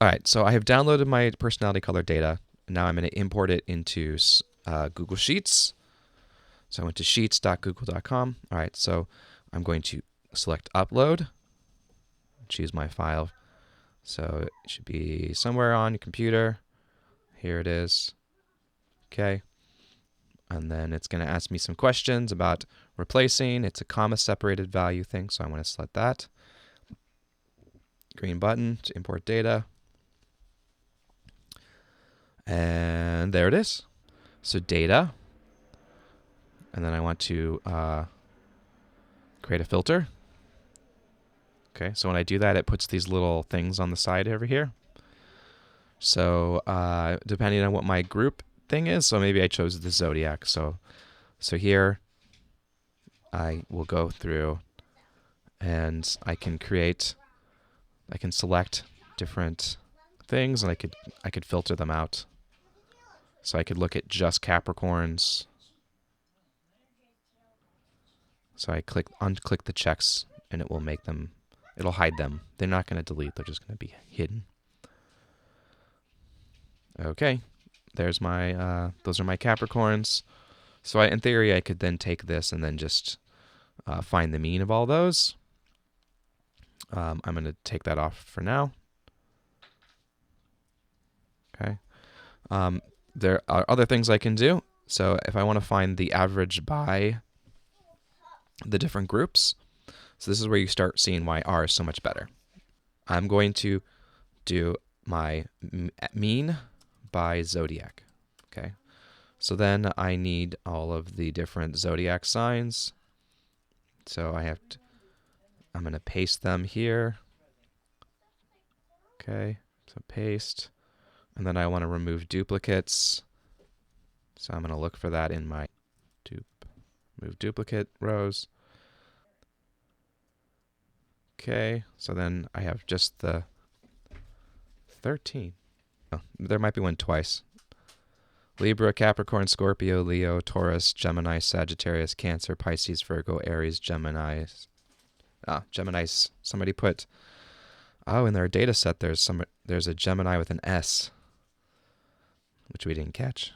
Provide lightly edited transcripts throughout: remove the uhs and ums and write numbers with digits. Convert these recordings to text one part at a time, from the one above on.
All right, so I have downloaded my personality color data. And now I'm going to import it into Google Sheets. So I went to sheets.google.com. All right, so I'm going to select upload, choose my file. So it should be somewhere on your computer. Here it is. Okay. And then it's going to ask me some questions about replacing. It's a comma separated value thing, so I want to select that. Green button to import data. And there it is. So data. And then I want to create a filter. Okay, so when I do that, it puts these little things on the side over here. So depending on what my group thing is, so maybe I chose the zodiac. So here I will go through and I can select different things, and I could filter them out. So I could look at just Capricorns. So I unclick the checks, and it will make them. It'll hide them. They're not going to delete. They're just going to be hidden. Okay, there's my. Those are my Capricorns. So in theory, I could then take this and then just find the mean of all those. I'm going to take that off for now. Okay. There are other things I can do. So if I want to find the average by the different groups, so this is where you start seeing why R is so much better. I'm going to do my mean by zodiac. Okay. So then I need all of the different zodiac signs. So I'm going to paste them here. Okay. So paste. And then I want to remove duplicates. So I'm going to look for that in my move duplicate rows. Okay, so then I have just the 13. Oh, there might be one twice. Libra, Capricorn, Scorpio, Leo, Taurus, Gemini, Sagittarius, Cancer, Pisces, Virgo, Aries, Gemini. Gemini's. Somebody put. Oh, in their data set, there's a Gemini with an S, which we didn't catch.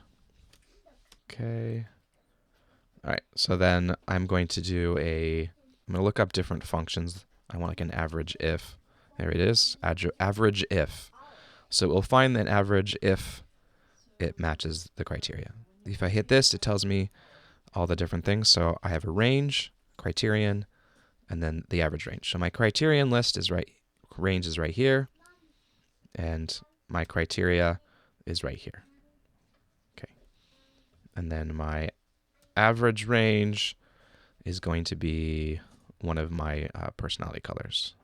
Okay. All right. So then I'm going to I'm going to look up different functions. I want like an average if. There it is. Average if. So it will find an average if it matches the criteria. If I hit this, it tells me all the different things. So I have a range, criterion, and then the average range. So my criterion list is range is right here, and my criteria is right here. Okay. And then my average range is going to be one of my personality colors.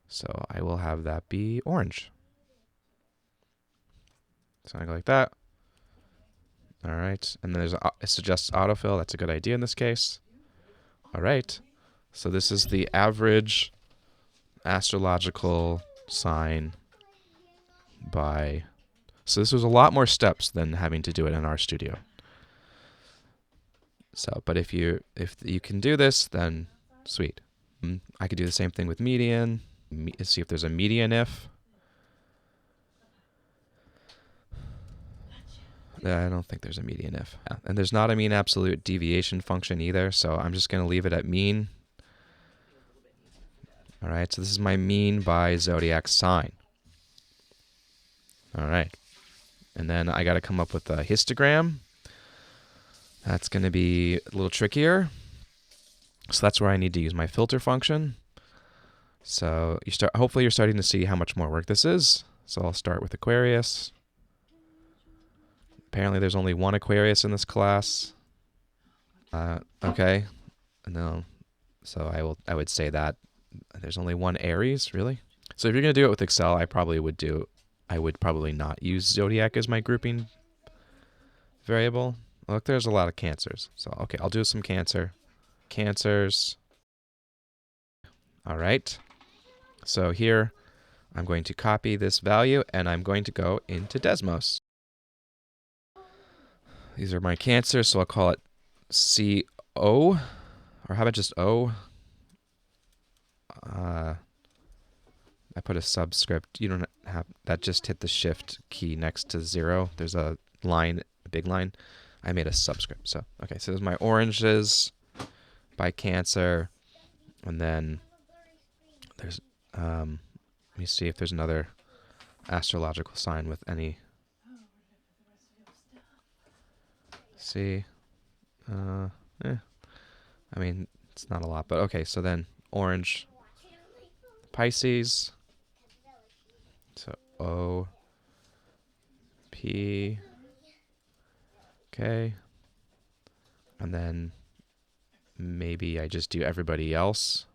So I will have that be orange. So I go like that. All right. And then it suggests autofill. That's a good idea in this case. All right. So this is the average astrological sign by. So this was a lot more steps than having to do it in RStudio. So, but if you can do this, then sweet. I could do the same thing with median. See if there's a median if. I don't think there's a median if. And there's not a mean absolute deviation function either, so I'm just going to leave it at mean. All right, so this is my mean by zodiac sign. All right. And then I got to come up with a histogram. That's going to be a little trickier. So that's where I need to use my filter function. So hopefully you're starting to see how much more work this is. So I'll start with Aquarius. Apparently there's only one Aquarius in this class. Okay. No. So I would say that there's only one Aries, really. So if you're going to do it with Excel, I would probably not use zodiac as my grouping variable. Look, there's a lot of Cancers. So okay, I'll do some Cancers. All right. So here I'm going to copy this value and I'm going to go into Desmos. These are my Cancers, so I'll call it CO, or how about just O? I I put a subscript. You don't have that. Just hit the shift key next to 0. There's a line, a big line. I made a subscript. So okay, so there's my oranges by Cancer, and then there's let me see if there's another astrological sign with any. See, I mean it's not a lot, but okay. So then orange, Pisces. So O, P, okay. And then maybe I just do everybody else.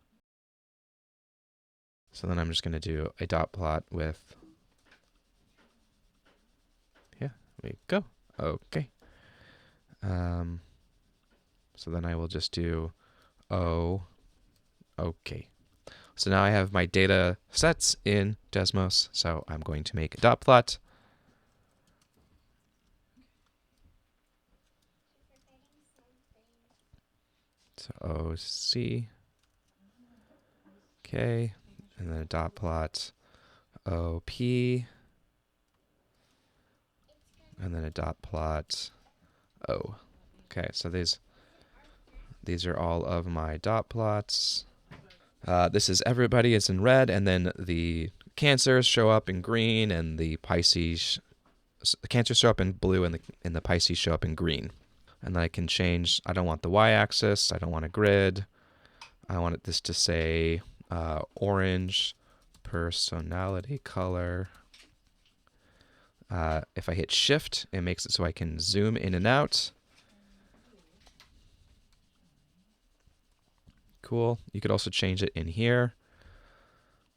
So then I'm just going to do a dot plot with, yeah, there we go. Okay. So then I will just do O, okay. So now I have my data sets in Desmos. So I'm going to make a dot plot. So OC, okay, and then a dot plot OP, and then a dot plot O. Okay, so these are all of my dot plots. This is everybody is in red, and then the Cancers show up in green, and the Pisces, the Cancers show up in blue, and the Pisces show up in green. And then I can change. I don't want the y-axis. I don't want a grid. I want this to say orange personality color. If I hit shift, it makes it so I can zoom in and out. Cool. You could also change it in here.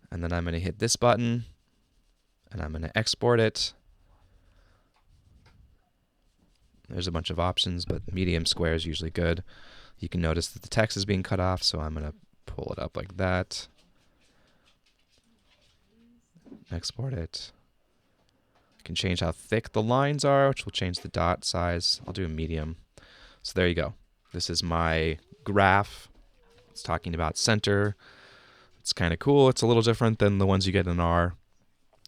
And then I'm going to hit this button, and I'm going to export it. There's a bunch of options, but medium square is usually good. You can notice that the text is being cut off, so I'm going to pull it up like that. Export it. I can change how thick the lines are, which will change the dot size. I'll do a medium. So there you go. This is my graph. It's talking about center. It's kind of cool. It's a little different than the ones you get in R,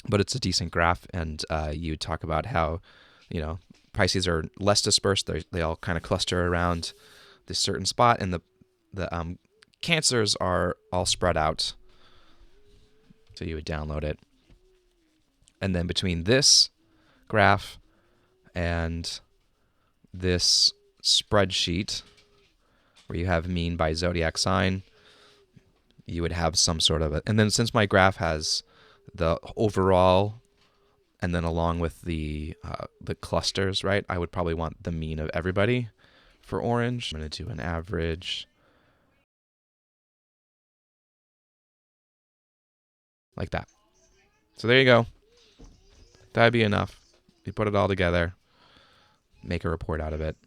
but it's a decent graph. And you talk about how, you know, Pisces are less dispersed. They all kind of cluster around this certain spot, and the Cancers are all spread out. So you would download it. And then between this graph and this spreadsheet where you have mean by zodiac sign, you would have some sort of and then since my graph has the overall and then along with the clusters, right, I would probably want the mean of everybody for orange. I'm going to do an average like that. So there you go. That'd be enough. You put it all together, make a report out of it.